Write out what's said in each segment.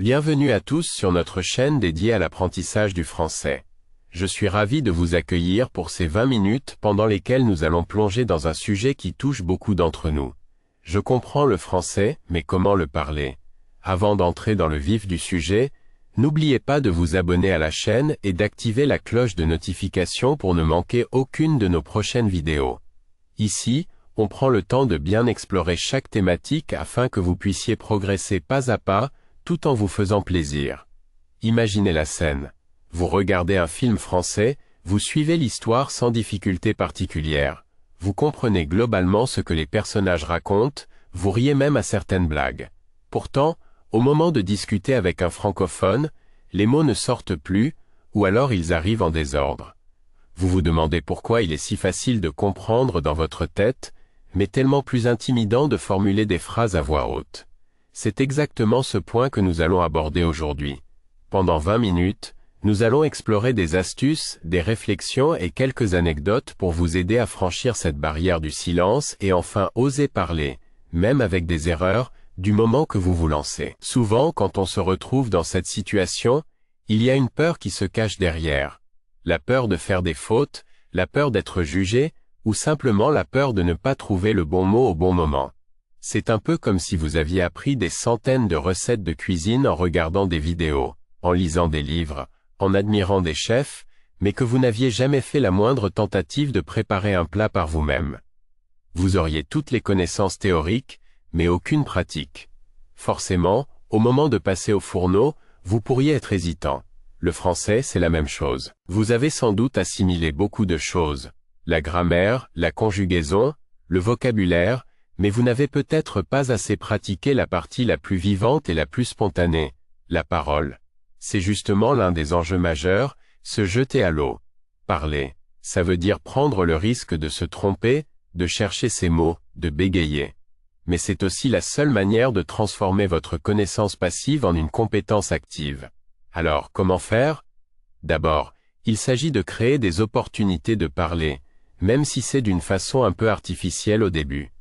Bienvenue à tous sur notre chaîne dédiée à l'apprentissage du français. Je suis ravi de vous accueillir pour ces 20 minutes pendant lesquelles nous allons plonger dans un sujet qui touche beaucoup d'entre nous. Je comprends le français, mais comment le parler? Avant d'entrer dans le vif du sujet, n'oubliez pas de vous abonner à la chaîne et d'activer la cloche de notification pour ne manquer aucune de nos prochaines vidéos. Ici, on prend le temps de bien explorer chaque thématique afin que vous puissiez progresser pas à pas, tout en vous faisant plaisir. Imaginez la scène. Vous regardez un film français, vous suivez l'histoire sans difficulté particulière. Vous comprenez globalement ce que les personnages racontent, vous riez même à certaines blagues. Pourtant, au moment de discuter avec un francophone, les mots ne sortent plus, ou alors ils arrivent en désordre. Vous vous demandez pourquoi il est si facile de comprendre dans votre tête, mais tellement plus intimidant de formuler des phrases à voix haute. C'est exactement ce point que nous allons aborder aujourd'hui. Pendant 20 minutes, nous allons explorer des astuces, des réflexions et quelques anecdotes pour vous aider à franchir cette barrière du silence et enfin oser parler, même avec des erreurs, du moment que vous vous lancez. Souvent, quand on se retrouve dans cette situation, il y a une peur qui se cache derrière. La peur de faire des fautes, la peur d'être jugé, ou simplement la peur de ne pas trouver le bon mot au bon moment. C'est un peu comme si vous aviez appris des centaines de recettes de cuisine en regardant des vidéos, en lisant des livres, en admirant des chefs, mais que vous n'aviez jamais fait la moindre tentative de préparer un plat par vous-même. Vous auriez toutes les connaissances théoriques, mais aucune pratique. Forcément, au moment de passer au fourneau, vous pourriez être hésitant. Le français, c'est la même chose. Vous avez sans doute assimilé beaucoup de choses. La grammaire, la conjugaison, le vocabulaire, mais vous n'avez peut-être pas assez pratiqué la partie la plus vivante et la plus spontanée, la parole. C'est justement l'un des enjeux majeurs, se jeter à l'eau. Parler, ça veut dire prendre le risque de se tromper, de chercher ses mots, de bégayer. Mais c'est aussi la seule manière de transformer votre connaissance passive en une compétence active. Alors, comment faire? D'abord, il s'agit de créer des opportunités de parler, même si c'est d'une façon un peu artificielle au début.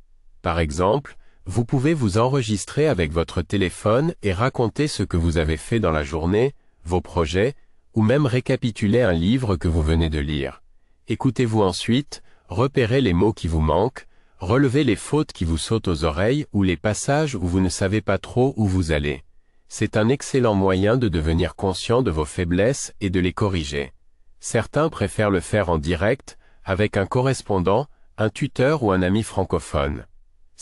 Par exemple, vous pouvez vous enregistrer avec votre téléphone et raconter ce que vous avez fait dans la journée, vos projets, ou même récapituler un livre que vous venez de lire. Écoutez-vous ensuite, repérez les mots qui vous manquent, relevez les fautes qui vous sautent aux oreilles ou les passages où vous ne savez pas trop où vous allez. C'est un excellent moyen de devenir conscient de vos faiblesses et de les corriger. Certains préfèrent le faire en direct, avec un correspondant, un tuteur ou un ami francophone.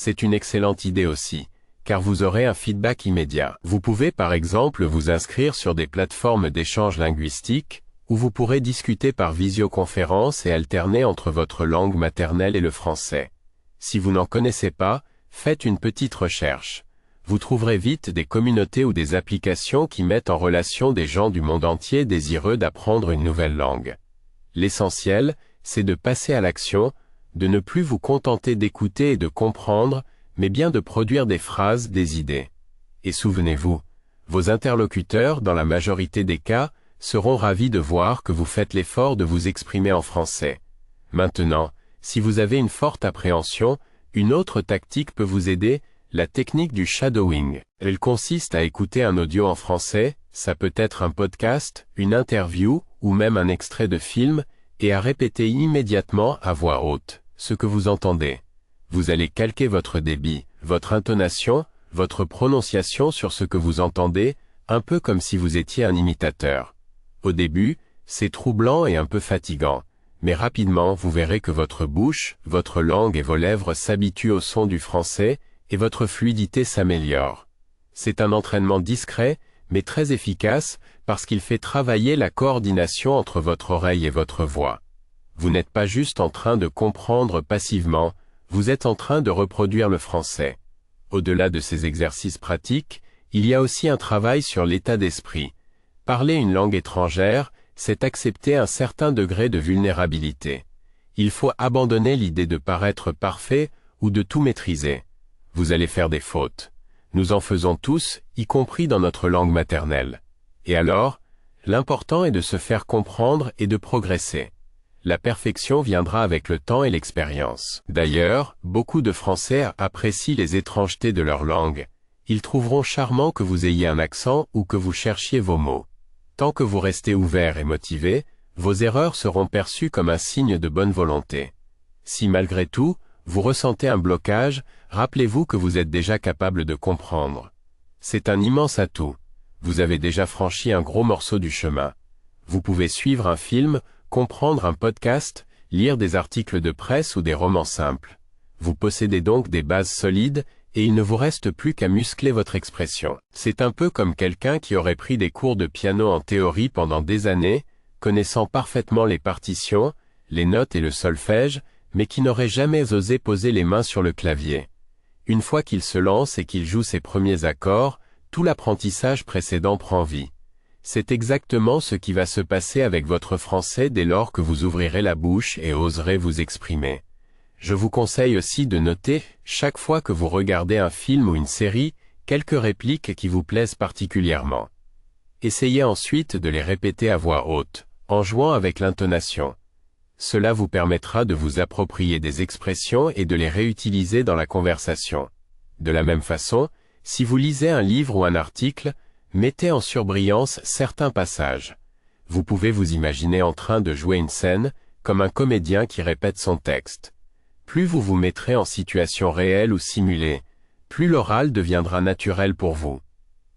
C'est une excellente idée aussi, car vous aurez un feedback immédiat. Vous pouvez par exemple vous inscrire sur des plateformes d'échange linguistique, où vous pourrez discuter par visioconférence et alterner entre votre langue maternelle et le français. Si vous n'en connaissez pas, faites une petite recherche. Vous trouverez vite des communautés ou des applications qui mettent en relation des gens du monde entier désireux d'apprendre une nouvelle langue. L'essentiel, c'est de passer à l'action, de ne plus vous contenter d'écouter et de comprendre, mais bien de produire des phrases, des idées. Et souvenez-vous, vos interlocuteurs, dans la majorité des cas, seront ravis de voir que vous faites l'effort de vous exprimer en français. Maintenant, si vous avez une forte appréhension, une autre tactique peut vous aider, la technique du shadowing. Elle consiste à écouter un audio en français, ça peut être un podcast, une interview, ou même un extrait de film, et à répéter immédiatement à voix haute ce que vous entendez. Vous allez calquer votre débit, votre intonation, votre prononciation sur ce que vous entendez, un peu comme si vous étiez un imitateur. Au début, c'est troublant et un peu fatigant, mais rapidement vous verrez que votre bouche, votre langue et vos lèvres s'habituent au son du français et votre fluidité s'améliore. C'est un entraînement discret, mais très efficace, parce qu'il fait travailler la coordination entre votre oreille et votre voix. Vous n'êtes pas juste en train de comprendre passivement, vous êtes en train de reproduire le français. Au-delà de ces exercices pratiques, il y a aussi un travail sur l'état d'esprit. Parler une langue étrangère, c'est accepter un certain degré de vulnérabilité. Il faut abandonner l'idée de paraître parfait ou de tout maîtriser. Vous allez faire des fautes. Nous en faisons tous, y compris dans notre langue maternelle. Et alors, l'important est de se faire comprendre et de progresser. La perfection viendra avec le temps et l'expérience. D'ailleurs, beaucoup de Français apprécient les étrangetés de leur langue. Ils trouveront charmant que vous ayez un accent ou que vous cherchiez vos mots. Tant que vous restez ouvert et motivé, vos erreurs seront perçues comme un signe de bonne volonté. Si malgré tout, vous ressentez un blocage, rappelez-vous que vous êtes déjà capable de comprendre. C'est un immense atout. Vous avez déjà franchi un gros morceau du chemin. Vous pouvez suivre un film, comprendre un podcast, lire des articles de presse ou des romans simples. Vous possédez donc des bases solides, et il ne vous reste plus qu'à muscler votre expression. C'est un peu comme quelqu'un qui aurait pris des cours de piano en théorie pendant des années, connaissant parfaitement les partitions, les notes et le solfège, mais qui n'aurait jamais osé poser les mains sur le clavier. Une fois qu'il se lance et qu'il joue ses premiers accords, tout l'apprentissage précédent prend vie. C'est exactement ce qui va se passer avec votre français dès lors que vous ouvrirez la bouche et oserez vous exprimer. Je vous conseille aussi de noter, chaque fois que vous regardez un film ou une série, quelques répliques qui vous plaisent particulièrement. Essayez ensuite de les répéter à voix haute, en jouant avec l'intonation. Cela vous permettra de vous approprier des expressions et de les réutiliser dans la conversation. De la même façon, si vous lisez un livre ou un article, mettez en surbrillance certains passages. Vous pouvez vous imaginer en train de jouer une scène, comme un comédien qui répète son texte. Plus vous vous mettrez en situation réelle ou simulée, plus l'oral deviendra naturel pour vous.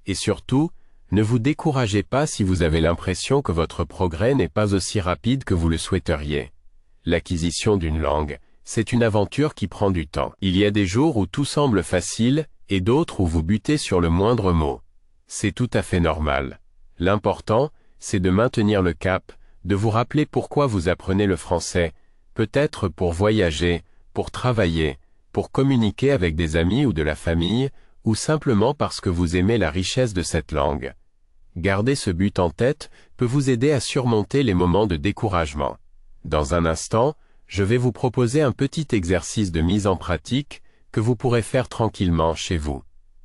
Et surtout, ne vous découragez pas si vous avez l'impression que votre progrès n'est pas aussi rapide que vous le souhaiteriez. L'acquisition d'une langue, c'est une aventure qui prend du temps. Il y a des jours où tout semble facile, et d'autres où vous butez sur le moindre mot. C'est tout à fait normal. L'important, c'est de maintenir le cap, de vous rappeler pourquoi vous apprenez le français, peut-être pour voyager, pour travailler, pour communiquer avec des amis ou de la famille, ou simplement parce que vous aimez la richesse de cette langue. Garder ce but en tête peut vous aider à surmonter les moments de découragement. Dans un instant, je vais vous proposer un petit exercice de mise en pratique que vous pourrez faire tranquillement chez vous.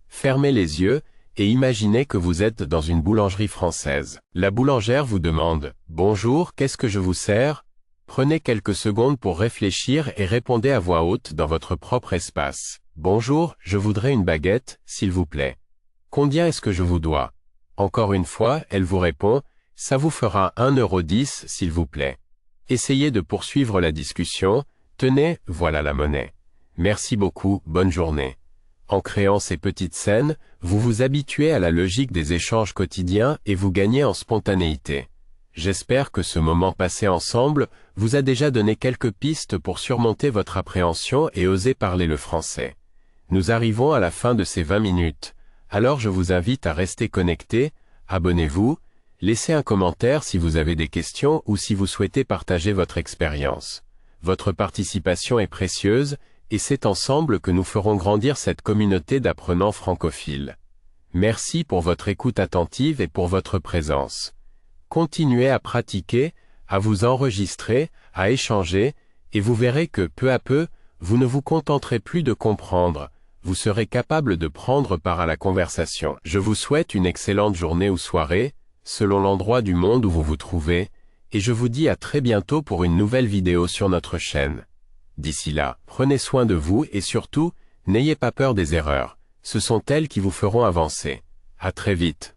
Fermez les yeux et imaginez que vous êtes dans une boulangerie française. La boulangère vous demande « Bonjour, qu'est-ce que je vous sers ?» Prenez quelques secondes pour réfléchir et répondez à voix haute dans votre propre espace. « Bonjour, je voudrais une baguette, s'il vous plaît. Combien est-ce que je vous dois ?» Encore une fois, elle vous répond « Ça vous fera 1,10 €, s'il vous plaît. » Essayez de poursuivre la discussion. « Tenez, voilà la monnaie. Merci beaucoup, bonne journée. » En créant ces petites scènes, vous vous habituez à la logique des échanges quotidiens et vous gagnez en spontanéité. J'espère que ce moment passé ensemble vous a déjà donné quelques pistes pour surmonter votre appréhension et oser parler le français. Nous arrivons à la fin de ces 20 minutes. Alors je vous invite à rester connecté, abonnez-vous, laissez un commentaire si vous avez des questions ou si vous souhaitez partager votre expérience. Votre participation est précieuse et c'est ensemble que nous ferons grandir cette communauté d'apprenants francophiles. Merci pour votre écoute attentive et pour votre présence. Continuez à pratiquer, à vous enregistrer, à échanger, et vous verrez que peu à peu, vous ne vous contenterez plus de comprendre, vous serez capable de prendre part à la conversation. Je vous souhaite une excellente journée ou soirée, selon l'endroit du monde où vous vous trouvez, et je vous dis à très bientôt pour une nouvelle vidéo sur notre chaîne. D'ici là, prenez soin de vous et surtout, n'ayez pas peur des erreurs, ce sont elles qui vous feront avancer. À très vite.